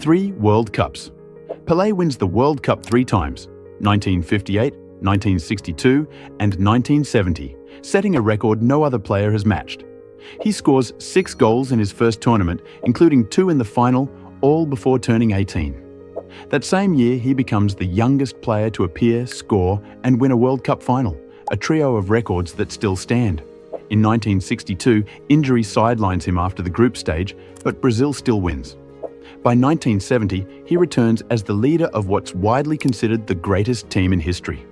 3 World Cups. Pele wins the World Cup 3 times, 1958, 1962, and 1970, setting a record no other player has matched. He scores 6 goals in his first tournament, including 2 in the final, all before turning 18. That same year, he becomes the youngest player to appear, score, and win a World Cup final, a trio of records that still stand. In 1962, injury sidelines him after the group stage, but Brazil still wins. By 1970, he returns as the leader of what's widely considered the greatest team in history.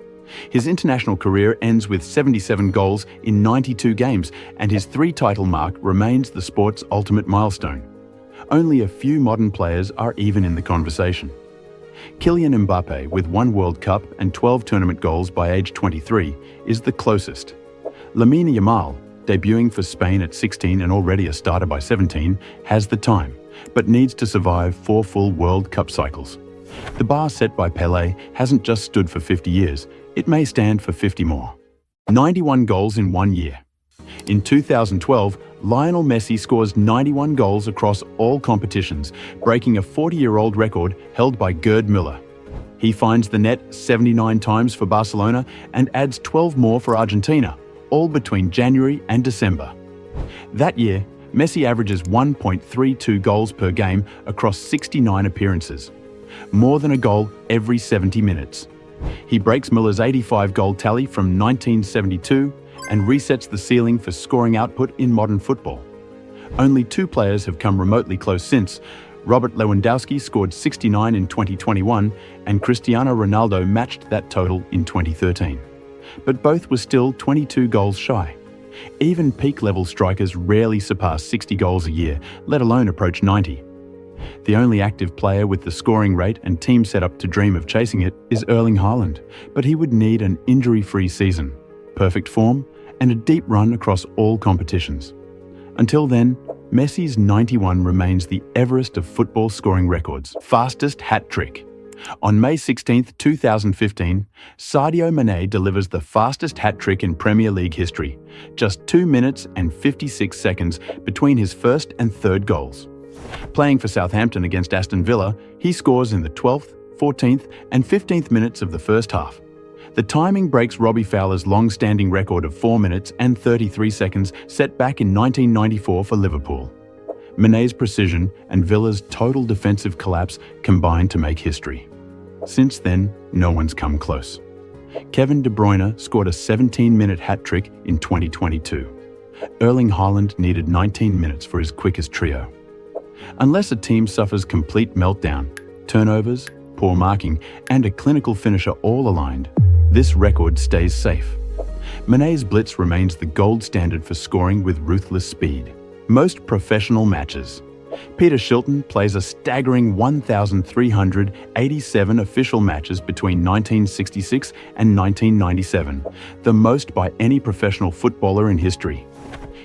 His international career ends with 77 goals in 92 games, and his 3-title mark remains the sport's ultimate milestone. Only a few modern players are even in the conversation. Kylian Mbappe, with 1 World Cup and 12 tournament goals by age 23, is the closest. Lamine Yamal, debuting for Spain at 16 and already a starter by 17, has the time, but needs to survive 4 full World Cup cycles. The bar set by Pele hasn't just stood for 50 years, it may stand for 50 more. 91 goals in 1 year. In 2012, Lionel Messi scores 91 goals across all competitions, breaking a 40-year-old record held by Gerd Müller. He finds the net 79 times for Barcelona and adds 12 more for Argentina, all between January and December. That year, Messi averages 1.32 goals per game across 69 appearances, more than a goal every 70 minutes. He breaks Müller's 85-goal tally from 1972 and resets the ceiling for scoring output in modern football. Only 2 players have come remotely close since. Robert Lewandowski scored 69 in 2021 and Cristiano Ronaldo matched that total in 2013. But both were still 22 goals shy. Even peak-level strikers rarely surpass 60 goals a year, let alone approach 90. The only active player with the scoring rate and team setup to dream of chasing it is Erling Haaland, but he would need an injury-free season, perfect form, and a deep run across all competitions. Until then, Messi's 91 remains the Everest of football scoring records. Fastest hat-trick. On May 16, 2015, Sadio Mané delivers the fastest hat-trick in Premier League history, just 2 minutes and 56 seconds between his first and third goals. Playing for Southampton against Aston Villa, he scores in the 12th, 14th and 15th minutes of the first half. The timing breaks Robbie Fowler's long-standing record of 4 minutes and 33 seconds set back in 1994 for Liverpool. Mané's precision and Villa's total defensive collapse combined to make history. Since then, no one's come close. Kevin De Bruyne scored a 17-minute hat-trick in 2022. Erling Haaland needed 19 minutes for his quickest trio. Unless a team suffers complete meltdown, turnovers, poor marking, and a clinical finisher all aligned, this record stays safe. Mané's blitz remains the gold standard for scoring with ruthless speed. Most professional matches. Peter Shilton plays a staggering 1,387 official matches between 1966 and 1997, the most by any professional footballer in history.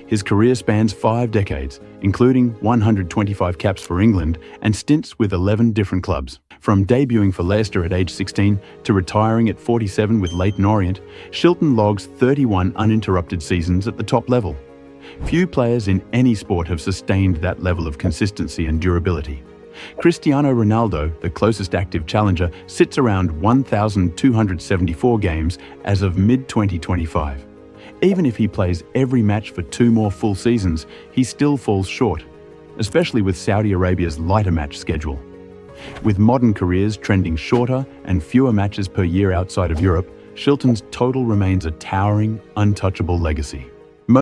His career spans 5 decades, including 125 caps for England and stints with 11 different clubs. From debuting for Leicester at age 16 to retiring at 47 with Leyton Orient, Shilton logs 31 uninterrupted seasons at the top level. Few players in any sport have sustained that level of consistency and durability. Cristiano Ronaldo, the closest active challenger, sits around 1,274 games as of mid-2025. Even if he plays every match for 2 more full seasons, he still falls short, especially with Saudi Arabia's lighter match schedule. With modern careers trending shorter and fewer matches per year outside of Europe, Shilton's total remains a towering, untouchable legacy.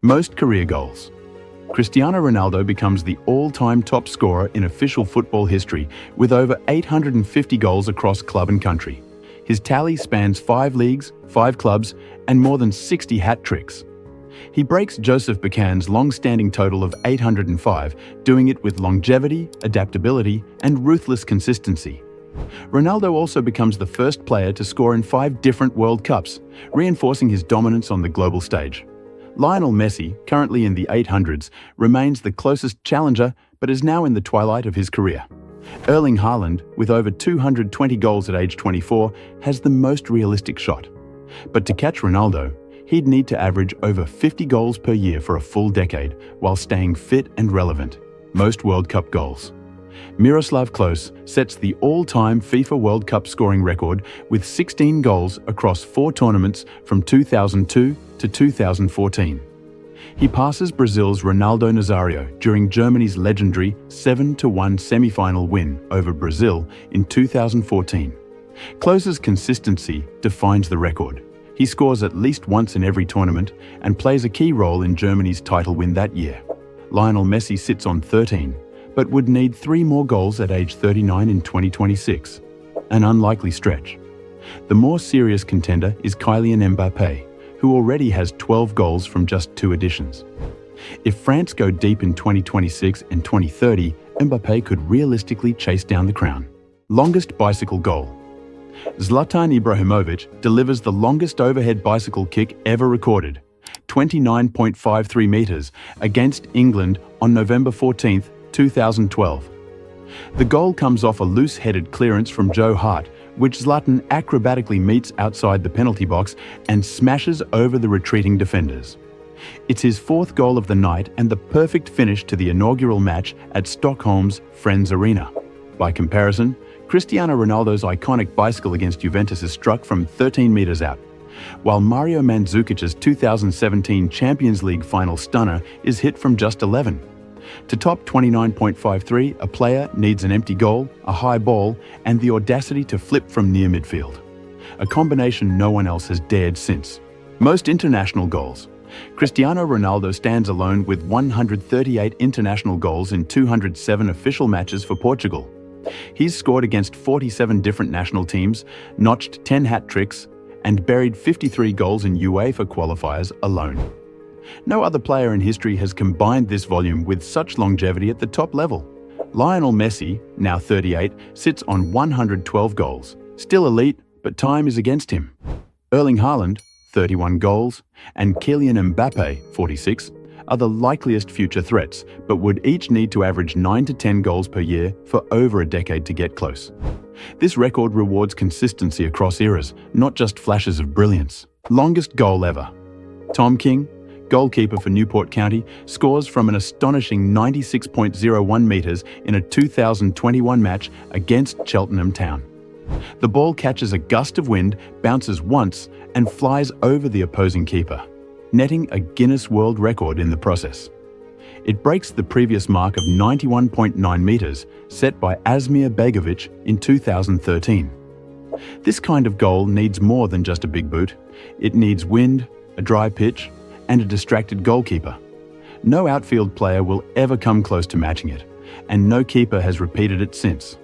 Most career goals. Cristiano Ronaldo becomes the all-time top scorer in official football history with over 850 goals across club and country. His tally spans 5 leagues, 5 clubs, and more than 60 hat-tricks. He breaks Joseph Bacan's long-standing total of 805, doing it with longevity, adaptability, and ruthless consistency. Ronaldo also becomes the first player to score in 5 different World Cups, reinforcing his dominance on the global stage. Lionel Messi, currently in the 800s, remains the closest challenger but is now in the twilight of his career. Erling Haaland, with over 220 goals at age 24, has the most realistic shot. But to catch Ronaldo, he'd need to average over 50 goals per year for a full decade while staying fit and relevant. Most World Cup goals. Miroslav Klose sets the all-time FIFA World Cup scoring record with 16 goals across 4 tournaments from 2002 to 2014. He passes Brazil's Ronaldo Nazario during Germany's legendary 7-1 semi-final win over Brazil in 2014. Klose's consistency defines the record. He scores at least once in every tournament and plays a key role in Germany's title win that year. Lionel Messi sits on 13, but would need 3 more goals at age 39 in 2026. An unlikely stretch. The more serious contender is Kylian Mbappé, who already has 12 goals from just 2 editions. If France go deep in 2026 and 2030, Mbappé could realistically chase down the crown. Longest bicycle goal. Zlatan Ibrahimović delivers the longest overhead bicycle kick ever recorded, 29.53 meters, against England on November 14, 2012. The goal comes off a loose-headed clearance from Joe Hart, which Zlatan acrobatically meets outside the penalty box and smashes over the retreating defenders. It's his 4th goal of the night and the perfect finish to the inaugural match at Stockholm's Friends Arena. By comparison, Cristiano Ronaldo's iconic bicycle against Juventus is struck from 13 meters out, while Mario Mandzukic's 2017 Champions League final stunner is hit from just 11. To top 29.53, a player needs an empty goal, a high ball, and the audacity to flip from near midfield. A combination no one else has dared since. Most international goals. Cristiano Ronaldo stands alone with 138 international goals in 207 official matches for Portugal. He's scored against 47 different national teams, notched 10 hat-tricks, and buried 53 goals in UEFA qualifiers alone. No other player in history has combined this volume with such longevity at the top level. Lionel Messi, now 38, sits on 112 goals. Still elite, but time is against him. Erling Haaland, 31 goals, and Kylian Mbappé, 46, are the likeliest future threats, but would each need to average 9 to 10 goals per year for over a decade to get close. This record rewards consistency across eras, not just flashes of brilliance. Longest goal ever. Tom King, goalkeeper for Newport County, scores from an astonishing 96.01 meters in a 2021 match against Cheltenham Town. The ball catches a gust of wind, bounces once, and flies over the opposing keeper, netting a Guinness World Record in the process. It breaks the previous mark of 91.9 meters set by Asmir Begović in 2013. This kind of goal needs more than just a big boot. It needs wind, a dry pitch, and a distracted goalkeeper. No outfield player will ever come close to matching it, and no keeper has repeated it since.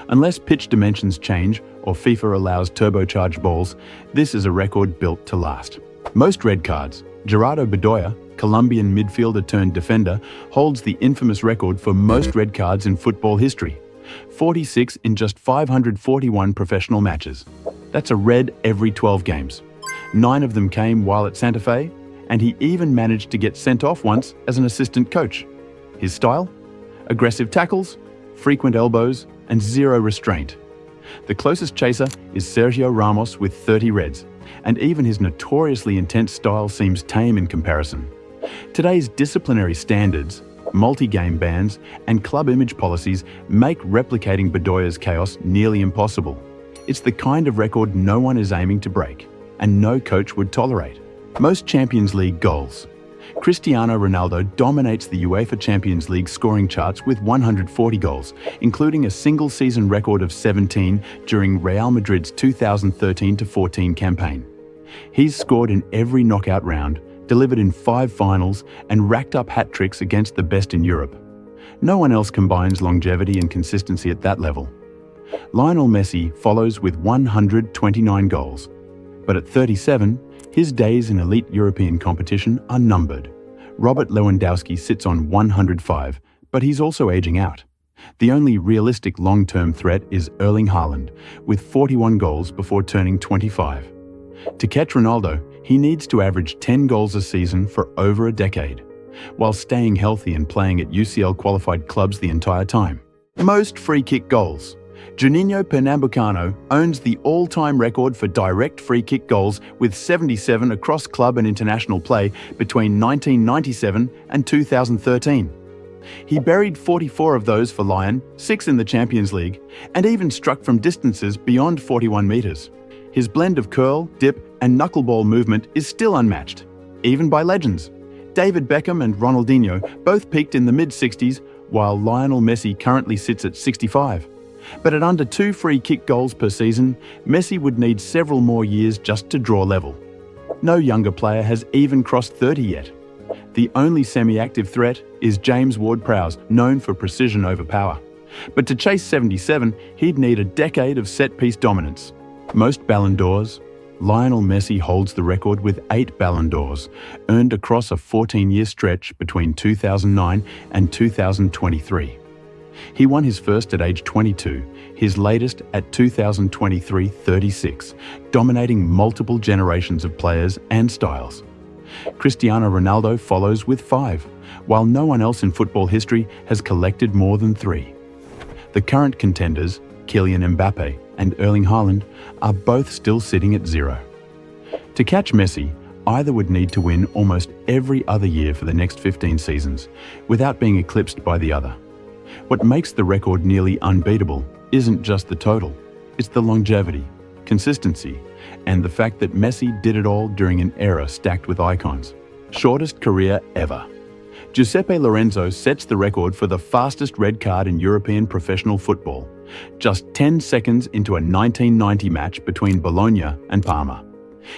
Unless pitch dimensions change or FIFA allows turbocharged balls, this is a record built to last. Most red cards. Gerardo Bedoya, Colombian midfielder turned defender, holds the infamous record for most red cards in football history. 46 in just 541 professional matches. That's a red every 12 games. 9 of them came while at Santa Fe, and he even managed to get sent off once as an assistant coach. His style? Aggressive tackles, frequent elbows, and zero restraint. The closest chaser is Sergio Ramos with 30 reds, and even his notoriously intense style seems tame in comparison. Today's disciplinary standards, multi-game bans, and club image policies make replicating Bedoya's chaos nearly impossible. It's the kind of record no one is aiming to break, and no coach would tolerate. Most Champions League goals. Cristiano Ronaldo dominates the UEFA Champions League scoring charts with 140 goals, including a single-season record of 17 during Real Madrid's 2013-14 campaign. He's scored in every knockout round, delivered in 5 finals, and racked up hat-tricks against the best in Europe. No one else combines longevity and consistency at that level. Lionel Messi follows with 129 goals, but at 37, his days in elite European competition are numbered. Robert Lewandowski sits on 105, but he's also aging out. The only realistic long-term threat is Erling Haaland, with 41 goals before turning 25. To catch Ronaldo, he needs to average 10 goals a season for over a decade, while staying healthy and playing at UCL-qualified clubs the entire time. Most free-kick goals. Juninho Pernambucano owns the all-time record for direct free-kick goals with 77 across club and international play between 1997 and 2013. He buried 44 of those for Lyon, 6 in the Champions League, and even struck from distances beyond 41 metres. His blend of curl, dip, and knuckleball movement is still unmatched, even by legends. David Beckham and Ronaldinho both peaked in the mid-60s, while Lionel Messi currently sits at 65. But at under 2 free-kick goals per season, Messi would need several more years just to draw level. No younger player has even crossed 30 yet. The only semi-active threat is James Ward-Prowse, known for precision over power. But to chase 77, he'd need a decade of set-piece dominance. Most Ballon d'Ors, Lionel Messi holds the record with 8 Ballon d'Ors, earned across a 14-year stretch between 2009 and 2023. He won his first at age 22, his latest at 2023-36, dominating multiple generations of players and styles. Cristiano Ronaldo follows with 5, while no one else in football history has collected more than 3. The current contenders, Kylian Mbappe and Erling Haaland, are both still sitting at 0. To catch Messi, either would need to win almost every other year for the next 15 seasons, without being eclipsed by the other. What makes the record nearly unbeatable isn't just the total, it's the longevity, consistency, and the fact that Messi did it all during an era stacked with icons. Shortest career ever. Giuseppe Lorenzo sets the record for the fastest red card in European professional football, just 10 seconds into a 1990 match between Bologna and Parma.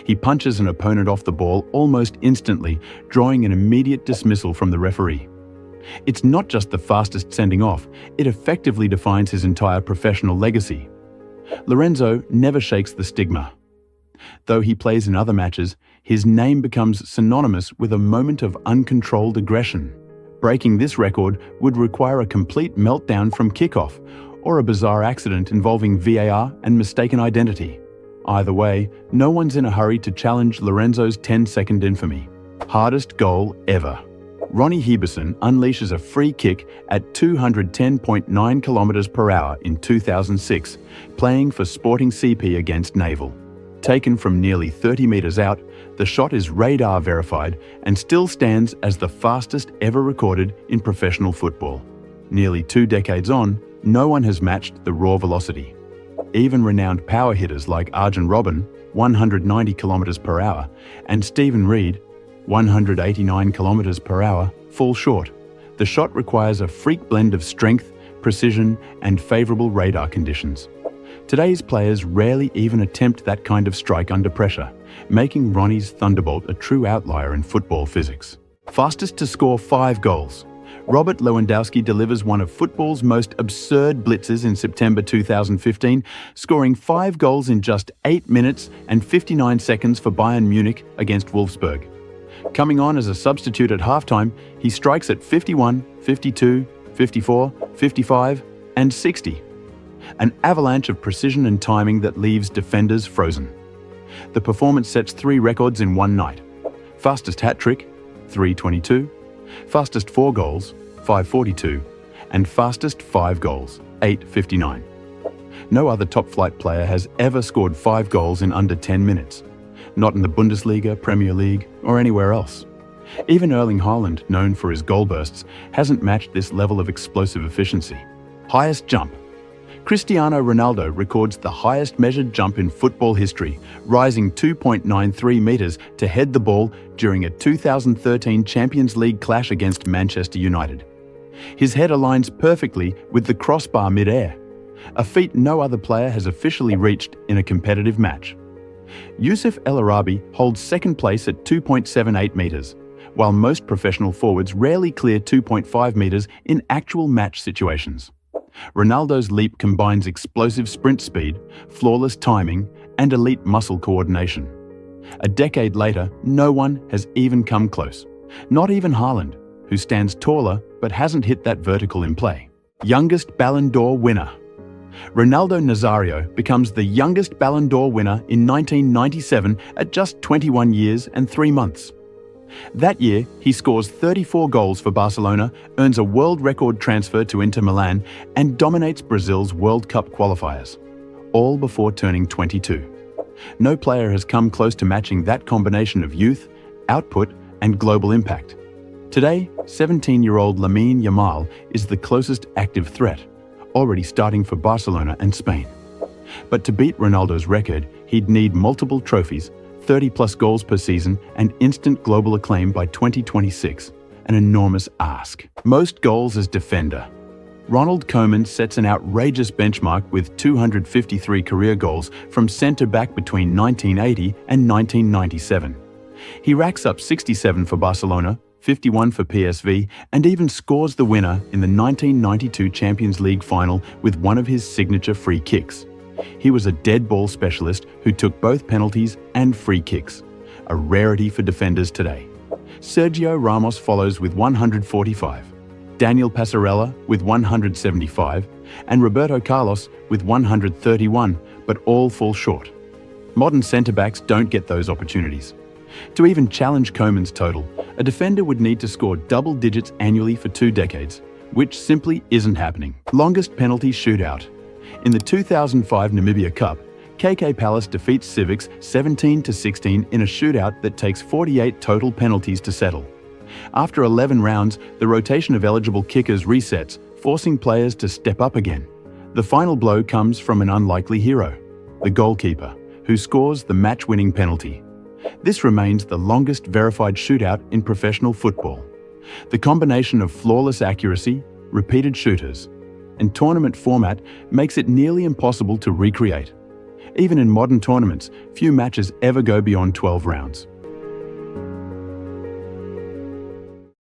He punches an opponent off the ball almost instantly, drawing an immediate dismissal from the referee. It's not just the fastest sending off, it effectively defines his entire professional legacy. Lorenzo never shakes the stigma. Though he plays in other matches, his name becomes synonymous with a moment of uncontrolled aggression. Breaking this record would require a complete meltdown from kickoff, or a bizarre accident involving VAR and mistaken identity. Either way, no one's in a hurry to challenge Lorenzo's 10-second infamy. Hardest goal ever. Ronnie Heberson unleashes a free kick at 210.9 km per hour in 2006, playing for Sporting CP against Naval. Taken from nearly 30 metres out, the shot is radar verified and still stands as the fastest ever recorded in professional football. Nearly 2 decades on, no one has matched the raw velocity. Even renowned power hitters like Arjen Robben, 190 km per hour, and Stephen Reed, 189 km per hour, fall short. The shot requires a freak blend of strength, precision, and favourable radar conditions. Today's players rarely even attempt that kind of strike under pressure, making Ronnie's thunderbolt a true outlier in football physics. Fastest to score 5 goals. Robert Lewandowski delivers one of football's most absurd blitzes in September 2015, scoring 5 goals in just 8 minutes and 59 seconds for Bayern Munich against Wolfsburg. Coming on as a substitute at halftime, he strikes at 51, 52, 54, 55, and 60. An avalanche of precision and timing that leaves defenders frozen. The performance sets 3 records in one night. Fastest hat-trick, 3:22, fastest 4 goals, 5:42, and fastest 5 goals, 8:59. No other top-flight player has ever scored 5 goals in under 10 minutes. Not in the Bundesliga, Premier League, or anywhere else. Even Erling Haaland, known for his goal bursts, hasn't matched this level of explosive efficiency. Highest jump. Cristiano Ronaldo records the highest measured jump in football history, rising 2.93 metres to head the ball during a 2013 Champions League clash against Manchester United. His head aligns perfectly with the crossbar mid-air, a feat no other player has officially reached in a competitive match. Youssef El Arabi holds second place at 2.78 metres, while most professional forwards rarely clear 2.5 metres in actual match situations. Ronaldo's leap combines explosive sprint speed, flawless timing, and elite muscle coordination. A decade later, no one has even come close. Not even Haaland, who stands taller but hasn't hit that vertical in play. Youngest Ballon d'Or winner. Ronaldo Nazario becomes the youngest Ballon d'Or winner in 1997 at just 21 years and 3 months. That year, he scores 34 goals for Barcelona, earns a world record transfer to Inter Milan, and dominates Brazil's World Cup qualifiers, all before turning 22. No player has come close to matching that combination of youth, output, and global impact. Today, 17-year-old Lamine Yamal is the closest active threat, already starting for Barcelona and Spain. But to beat Ronaldo's record, he'd need multiple trophies, 30-plus goals per season, and instant global acclaim by 2026. An enormous ask. Most goals as defender. Ronald Koeman sets an outrageous benchmark with 253 career goals from centre-back between 1980 and 1997. He racks up 67 for Barcelona, 51 for PSV, and even scores the winner in the 1992 Champions League final with one of his signature free kicks. He was a dead ball specialist who took both penalties and free kicks, a rarity for defenders today. Sergio Ramos follows with 145, Daniel Passarella with 175, and Roberto Carlos with 131, but all fall short. Modern centre-backs don't get those opportunities. To even challenge Koeman's total, a defender would need to score double digits annually for 2 decades, which simply isn't happening. Longest penalty shootout. In the 2005 Namibia Cup, KK Palace defeats Civics 17-16 in a shootout that takes 48 total penalties to settle. After 11 rounds, the rotation of eligible kickers resets, forcing players to step up again. The final blow comes from an unlikely hero, the goalkeeper, who scores the match-winning penalty. This remains the longest verified shootout in professional football. The combination of flawless accuracy, repeated shooters, and tournament format makes it nearly impossible to recreate. Even in modern tournaments, few matches ever go beyond 12 rounds.